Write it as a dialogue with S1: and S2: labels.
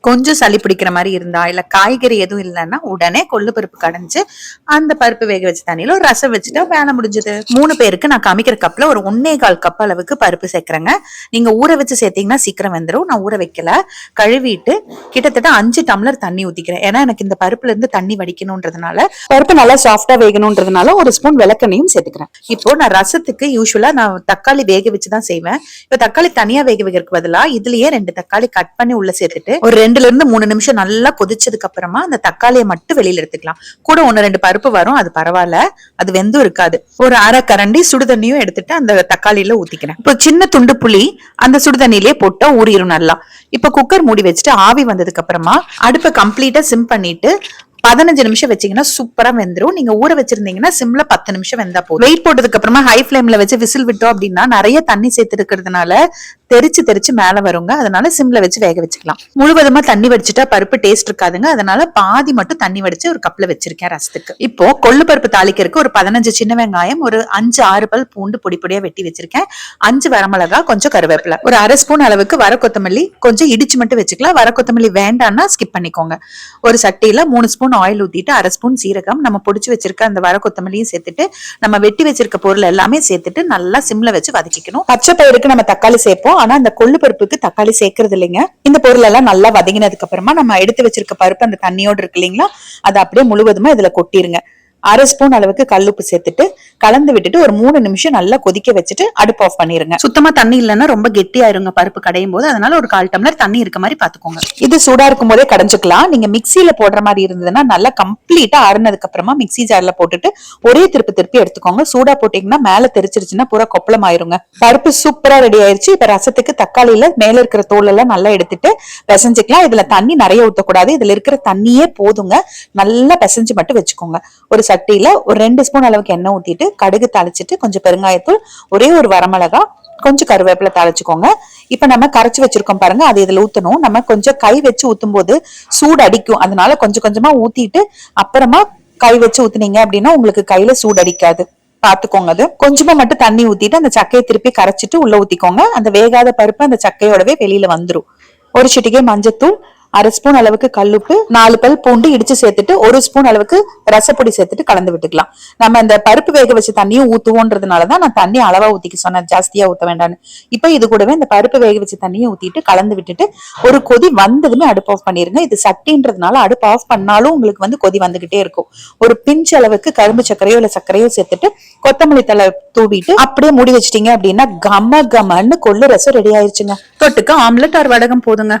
S1: கொஞ்சம் சளி பிடிக்கிற மாதிரி இருந்தா இல்ல காய்கறி எதுவும் இல்லைன்னா உடனே கொள்ளு பருப்பு கடைஞ்சு அந்த பருப்பு வேக வச்ச தண்ணியில ஒரு ரசம் வச்சுட்டா வேலை முடிஞ்சது. 3 பேருக்கு நான் காமிக்கிற கப்ல ஒரு 1.25 கப் அளவுக்கு பருப்பு சேர்க்கிறேங்க. நீங்க ஊற வச்சு சேர்த்தீங்கன்னா சீக்கிரம் வெந்துடும். நான் ஊற வைக்கல, கழுவிட்டு கிட்டத்தட்ட 5 டம்ளர் தண்ணி ஊத்திக்கிறேன். ஏன்னா எனக்கு இந்த பருப்புல இருந்து தண்ணி வடிக்கணும்ன்றதுனால, பருப்பு நல்லா சாஃப்டா வேகணும்ன்றதுனால ஒரு ஸ்பூன் விளக்கெண்ணையும் சேர்த்துக்கிறேன். இப்போ நான் ரசத்துக்கு யூஸ்வலா நான் தக்காளி வேக வச்சுதான் செய்வேன். இப்ப தக்காளி தனியா வேக வைக்கிறதுக்கு பதிலா இதுலயே 2 தக்காளி கட் பண்ணி உள்ள சேர்த்துட்டு ஒரு 2ல இருந்து 3 நிமிஷம் நல்லா கொதிச்சதுக்கு அப்புறமா அந்த தக்காளியை மட்டும் வெளியில எடுத்துக்கலாம். கூட 1-2 பருப்பு வரும், அது பரவாயில்ல, அது வெந்தும் இருக்காது. ஒரு அரை கரண்டி சுடுதண்ணியும் எடுத்துட்டு அந்த தக்காளியில ஊத்திக்கிறேன். இப்போ சின்ன துண்டு புளி அந்த சுடுதண்ணிலேயே போட்டா ஊறிடும் நல்லா. இப்ப குக்கர் மூடி வச்சுட்டு ஆவி வந்ததுக்கு அப்புறமா அடுப்பை கம்ப்ளீட்டா சிம் பண்ணிட்டு 15 நிமிஷம் வச்சீங்கன்னா சூப்பரா வெந்துரும். நீங்க ஊற வச்சிருந்தீங்கன்னா சிம்ல 10 நிமிஷம் வெந்தா போதும். வெயிட் போட்டதுக்கு அப்புறமா ஹை ஃபிளேம்ல வச்சு விசில் விட்டோம் அப்படின்னா நிறைய தண்ணி சேர்த்து இருக்கிறதுனால தெரிச்சு மேல வருங்க. அதனால சிம்ல வச்சு வேக வச்சுக்கலாம். முழுவதுமா தண்ணி வடிச்சுட்டா பருப்பு டேஸ்ட் இருக்காதுங்க. அதனால பாதி மட்டும் தண்ணி வடிச்சு ஒரு கப்ல வச்சிருக்கேன் ரசத்துக்கு. இப்போ கொள்ளு பருப்பு தாளிக்கிறதுக்கு ஒரு 15 சின்ன வெங்காயம், ஒரு 5-6 பல் பூண்டு பொடி பொடியா வெட்டி வச்சிருக்கேன், 5 வரமிளகா, கொஞ்சம் கருவேப்பிலை, ஒரு அரை ஸ்பூன் அளவுக்கு வர கொத்தமல்லி, கொஞ்சம் இடிச்சு மட்டும் வச்சுக்கலாம். வர கொத்தமல்லி வேண்டாம்னா ஸ்கிப் பண்ணிக்கோங்க. ஒரு சட்டியில 3 ஸ்பூன் ஆயில் ஊத்திட்டு அரை ஸ்பூன் சீரகம், நம்ம பொடிச்சு வச்சிருக்க அந்த வர கொத்தமல்லியும் சேர்த்துட்டு நம்ம வெட்டி வச்சிருக்க பொருள் எல்லாமே சேர்த்துட்டு நல்லா சிம்ல வச்சு வதக்கிக்கணும். பச்சை பயிருக்கு நம்ம தக்காளி சேர்ப்போம், ஆனா அந்த கொள்ளு பருப்புக்கு தக்காளி சேர்க்கறது இல்லைங்க. இந்த பொருள் எல்லாம் நல்லா வதங்கினதுக்கு அப்புறமா நம்ம எடுத்து வச்சிருக்க பருப்பு அந்த தண்ணியோடு இருக்கு இல்லைங்களா, அதை அப்படியே முழுவதுமா இதுல கொட்டிருங்க. அரை ஸ்பூன் அளவுக்கு கல்லுப்பு சேர்த்துட்டு கலந்து விட்டுட்டு ஒரு 3 நிமிஷம் நல்லா கொதிக்க வச்சுட்டு அடுப்பு ஆஃப் பண்ணிருங்க. சுத்தமா தண்ணி இல்லைன்னா ரொம்ப கெட்டியாயிருங்க பருப்பு கடையும் போது. அதனால ஒரு 1/4 டம்ளர் தண்ணி இருக்க மாதிரி பாத்துக்கோங்க. இது சூடா இருக்கும் போதே கடைஞ்சுக்கலாம். நீங்க மிக்சியில போடுற மாதிரி இருந்ததுன்னா நல்லா கம்ப்ளீட்டா ஆறுனதுக்கு அப்புறமா மிக்சி ஜார்ல போட்டுட்டு ஒரே திருப்பி எடுத்துக்கோங்க. சூடா போட்டீங்கன்னா மேல தெரிச்சிருச்சுன்னா பூரா கொப்பளம் ஆயிருங்க. பருப்பு சூப்பரா ரெடி ஆயிருச்சு. இப்ப ரசத்துக்கு தக்காளியில மேல இருக்கிற தோல் எல்லாம் நல்லா எடுத்துட்டு பிசைஞ்சுக்கலாம். இதுல தண்ணி நிறைய ஊத்தக்கூடாது, இதுல இருக்கிற தண்ணியே போதுங்க. நல்லா பிசைஞ்சு மட்டும் வச்சுக்கோங்க. ஒரு சட்டியில ஒரு 2 ஸ்பூன் அளவுக்கு எண்ணெய் ஊத்திட்டு கடுகு தாளிச்சிட்டு கொஞ்சம் பெருங்காயத்தூள், ஒரே ஒரு வரமிளகா, கொஞ்சம் கருவேப்பிலை தாளிச்சுக்கோங்க. இப்ப நம்ம கரைச்சு வச்சிருக்கோம் பாருங்க, அது இதுல ஊத்தணும். நம்ம கொஞ்சம் கை வச்சு ஊத்தும் போது சூடு அடிக்கும், அதனால கொஞ்சம் கொஞ்சமா ஊத்திட்டு அப்புறமா கை வச்சு ஊத்துனீங்க அப்படின்னா உங்களுக்கு கையில சூடு அடிக்காது, பாத்துக்கோங்க. அது கொஞ்சமா மட்டும் தண்ணி ஊத்திட்டு அந்த சக்கையை திருப்பி கரைச்சிட்டு உள்ள ஊத்திக்கோங்க. அந்த வேகாத பருப்பு அந்த சக்கையோடவே வெளியில வந்துரும். ஒரு சிட்டிகை மஞ்சத்தூள், அரை ஸ்பூன் அளவுக்கு கல்லுப்பு, 4 பல் பூண்டு இடிச்சு சேர்த்துட்டு 1 ஸ்பூன் அளவுக்கு ரசப்பொடி சேர்த்துட்டு கலந்து விட்டுக்கலாம். நம்ம இந்த பருப்பு வேக வச்சு தண்ணியும் ஊத்துவோன்றதுனாலதான் நான் தண்ணி அளவா ஊத்திக்க சொன்னேன், ஜாஸ்தியா ஊத்த வேண்டாம்னு. இப்ப இது கூடவே இந்த பருப்பு வேக வச்சு தண்ணியும் ஊத்திட்டு கலந்து விட்டுட்டு ஒரு கொதி வந்ததுமே அடுப்பு ஆஃப் பண்ணிருங்க. இது சட்டின்றதுனால அடுப்பு ஆஃப் பண்ணாலும் உங்களுக்கு கொதி வந்துகிட்டே இருக்கும். ஒரு பிஞ்ச் அளவுக்கு கரும்பு சர்க்கரையோ இல்ல சர்க்கரையோ சேர்த்துட்டு கொத்தமல்லி தலை தூவிட்டு அப்படியே மூடி வச்சிட்டீங்க அப்படின்னா கம கமன்னு கொள்ளு ரசம் ரெடி ஆயிடுச்சுங்க. தொட்டுக்க ஆம்லெட் ஆர் வடகம் போதுங்க.